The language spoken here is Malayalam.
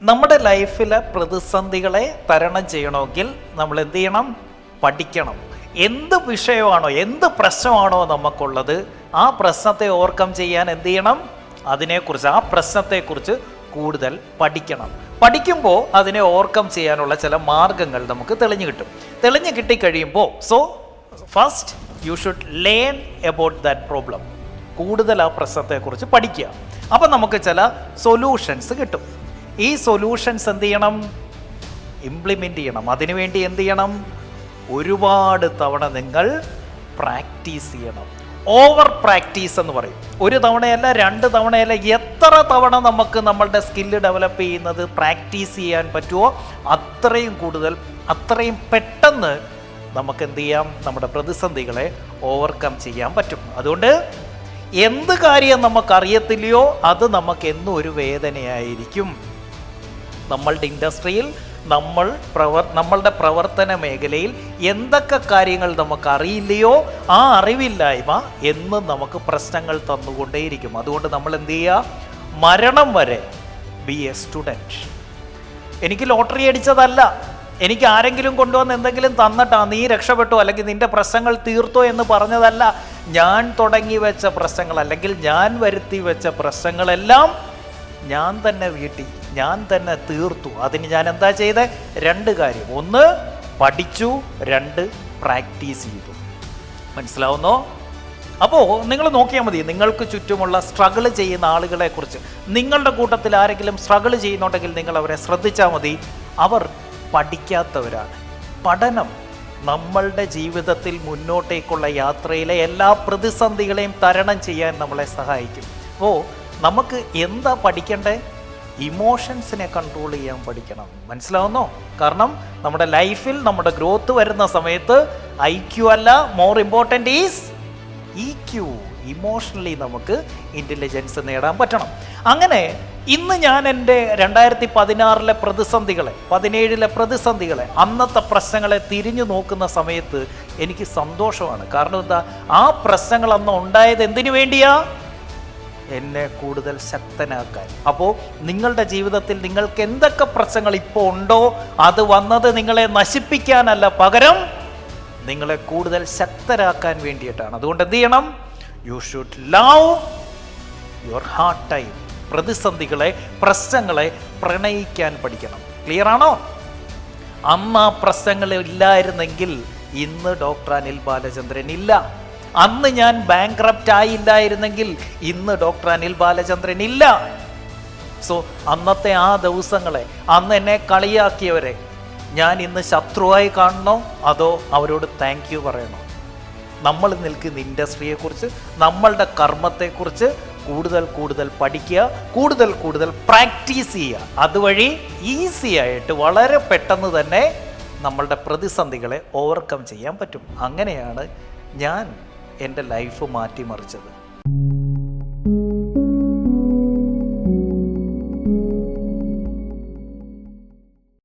നമ്മുടെ ലൈഫിലെ പ്രതിസന്ധികളെ തരണം ചെയ്യണമെങ്കിൽ നമ്മൾ എന്ത് ചെയ്യണം? പഠിക്കണം. എന്ത് വിഷയമാണോ, എന്ത് പ്രശ്നമാണോ നമുക്കുള്ളത്, ആ പ്രശ്നത്തെ ഓവർകം ചെയ്യാൻ എന്ത് ചെയ്യണം? അതിനെക്കുറിച്ച്, ആ പ്രശ്നത്തെക്കുറിച്ച് കൂടുതൽ പഠിക്കണം. പഠിക്കുമ്പോൾ അതിനെ ഓവർകം ചെയ്യാനുള്ള ചില മാർഗങ്ങൾ നമുക്ക് തെളിഞ്ഞു കിട്ടും. തെളിഞ്ഞു കിട്ടിക്കഴിയുമ്പോൾ first you should learn about that problem. കൂടുതൽ ആ പ്രശ്നത്തെക്കുറിച്ച് പഠിക്കുക. അപ്പം നമുക്ക് ചില സൊല്യൂഷൻസ് കിട്ടും. ഈ സൊല്യൂഷൻസ് എന്ത് ചെയ്യണം? ഇംപ്ലിമെൻ്റ് ചെയ്യണം. അതിനുവേണ്ടി എന്ത് ചെയ്യണം? ഒരുപാട് തവണ നിങ്ങൾ പ്രാക്ടീസ് ചെയ്യണം. ഓവർ പ്രാക്ടീസ് എന്ന് പറയും. ഒരു തവണയല്ല, 2 തവണയല്ല, എത്ര തവണ നമുക്ക് നമ്മളുടെ സ്കില്ല് ഡെവലപ്പ് ചെയ്യുന്നത് പ്രാക്ടീസ് ചെയ്യാൻ പറ്റുമോ അത്രയും കൂടുതൽ, അത്രയും പെട്ടെന്ന് നമുക്ക് എന്ത് ചെയ്യാം? നമ്മുടെ പ്രതിസന്ധികളെ ഓവർകം ചെയ്യാൻ പറ്റും. അതുകൊണ്ട് എന്ത് കാര്യം നമുക്കറിയത്തില്ലയോ അത് നമുക്ക് എന്നും ഒരു വേദനയായിരിക്കും. നമ്മളുടെ ഇൻഡസ്ട്രിയിൽ, നമ്മളുടെ പ്രവർത്തന മേഖലയിൽ എന്തൊക്കെ കാര്യങ്ങൾ നമുക്കറിയില്ലയോ ആ അറിവില്ലായ്മ എന്നും നമുക്ക് പ്രശ്നങ്ങൾ തന്നുകൊണ്ടേയിരിക്കും. അതുകൊണ്ട് നമ്മൾ എന്ത് ചെയ്യുക? മരണം വരെ ബി എ സ്റ്റുഡൻറ്റ്. എനിക്ക് ലോട്ടറി അടിച്ചതല്ല, എനിക്ക് ആരെങ്കിലും കൊണ്ടുവന്ന് എന്തെങ്കിലും തന്നിട്ടാ നീ രക്ഷപ്പെട്ടോ അല്ലെങ്കിൽ നിന്റെ പ്രശ്നങ്ങൾ തീർത്തോ എന്ന് പറഞ്ഞതല്ല. ഞാൻ തുടങ്ങി വെച്ച പ്രശ്നങ്ങൾ അല്ലെങ്കിൽ ഞാൻ വരുത്തി വെച്ച പ്രശ്നങ്ങളെല്ലാം ഞാൻ തന്നെ വീട്ടി, ഞാൻ തന്നെ തീർത്തു. അതിന് ഞാൻ എന്താ ചെയ്തത്? 2 കാര്യം. 1 പഠിച്ചു, 2 പ്രാക്ടീസ് ചെയ്തു. മനസ്സിലാവുന്നോ? അപ്പോൾ നിങ്ങൾ നോക്കിയാൽ മതി, നിങ്ങൾക്ക് ചുറ്റുമുള്ള സ്ട്രഗിൾ ചെയ്യുന്ന ആളുകളെ കുറിച്ച്. നിങ്ങളുടെ കൂട്ടത്തിൽ ആരെങ്കിലും സ്ട്രഗിൾ ചെയ്യുന്നുണ്ടെങ്കിൽ നിങ്ങൾ അവരെ ശ്രദ്ധിച്ചാൽ മതി. അവർ പഠിക്കാത്തവരാണ്. പഠനം നമ്മളുടെ ജീവിതത്തിൽ മുന്നോട്ടേക്കുള്ള യാത്രയിലെ എല്ലാ പ്രതിസന്ധികളെയും തരണം ചെയ്യാൻ നമ്മളെ സഹായിക്കും. അപ്പോൾ നമുക്ക് എന്താ പഠിക്കേണ്ടത്? ഇമോഷൻസിനെ കൺട്രോൾ ചെയ്യാൻ പഠിക്കണം. മനസ്സിലാവുന്നോ? കാരണം നമ്മുടെ ലൈഫിൽ നമ്മുടെ ഗ്രോത്ത് വരുന്ന സമയത്ത് IQ അല്ല, more important is EQ. Emotionally നമുക്ക് ഇൻ്റലിജൻസ് നേടാൻ പറ്റണം. അങ്ങനെ ഇന്ന് ഞാൻ എൻ്റെ 2016 പ്രതിസന്ധികളെ, 17 പ്രതിസന്ധികളെ, അന്നത്തെ പ്രശ്നങ്ങളെ തിരിഞ്ഞു നോക്കുന്ന സമയത്ത് എനിക്ക് സന്തോഷമാണ്. കാരണം എന്താ? ആ പ്രശ്നങ്ങൾ അന്ന് ഉണ്ടായത് എന്തിനു വേണ്ടിയാ? എന്നെ കൂടുതൽ ശക്തനാക്കാൻ. അപ്പോൾ നിങ്ങളുടെ ജീവിതത്തിൽ നിങ്ങൾക്ക് എന്തൊക്കെ പ്രശ്നങ്ങൾ ഇപ്പോൾ ഉണ്ടോ അത് വന്നത് നിങ്ങളെ നശിപ്പിക്കാനല്ല, പകരം നിങ്ങളെ കൂടുതൽ ശക്തരാക്കാൻ വേണ്ടിയിട്ടാണ്. അതുകൊണ്ട് എന്ത് ചെയ്യണം? You should love your hard time. പ്രതിസന്ധികളെ, പ്രശ്നങ്ങളെ പ്രണയിക്കാൻ പഠിക്കണം. ക്ലിയർ ആണോ? അന്ന് ആ പ്രശ്നങ്ങൾ ഇല്ലായിരുന്നെങ്കിൽ ഇന്ന് ഡോക്ടർ അനിൽ ബാലചന്ദ്രൻ ഇല്ല. അന്ന് ഞാൻ ബാങ്ക്രപ്റ്റ് ആയില്ലായിരുന്നെങ്കിൽ ഇന്ന് ഡോക്ടർ അനിൽ ബാലചന്ദ്രൻ ഇല്ല. സോ അന്നത്തെ ആ ദിവസങ്ങളെ, അന്ന് എന്നെ കളിയാക്കിയവരെ ഞാൻ ഇന്ന് ശത്രുവായി കാണണോ അതോ അവരോട് താങ്ക് യു പറയണോ? നമ്മൾ നിൽക്കുന്ന ഇൻഡസ്ട്രിയെക്കുറിച്ച്, നമ്മളുടെ കർമ്മത്തെക്കുറിച്ച് കൂടുതൽ പഠിക്കുക, കൂടുതൽ പ്രാക്ടീസ് ചെയ്യുക. അതുവഴി ഈസി ആയിട്ട് വളരെ പെട്ടെന്ന് തന്നെ നമ്മളുടെ പ്രതിസന്ധികളെ ഓവർകം ചെയ്യാൻ പറ്റും. അങ്ങനെയാണ് ഞാൻ എൻ്റെ ലൈഫ് മാറ്റിമറിച്ചത്.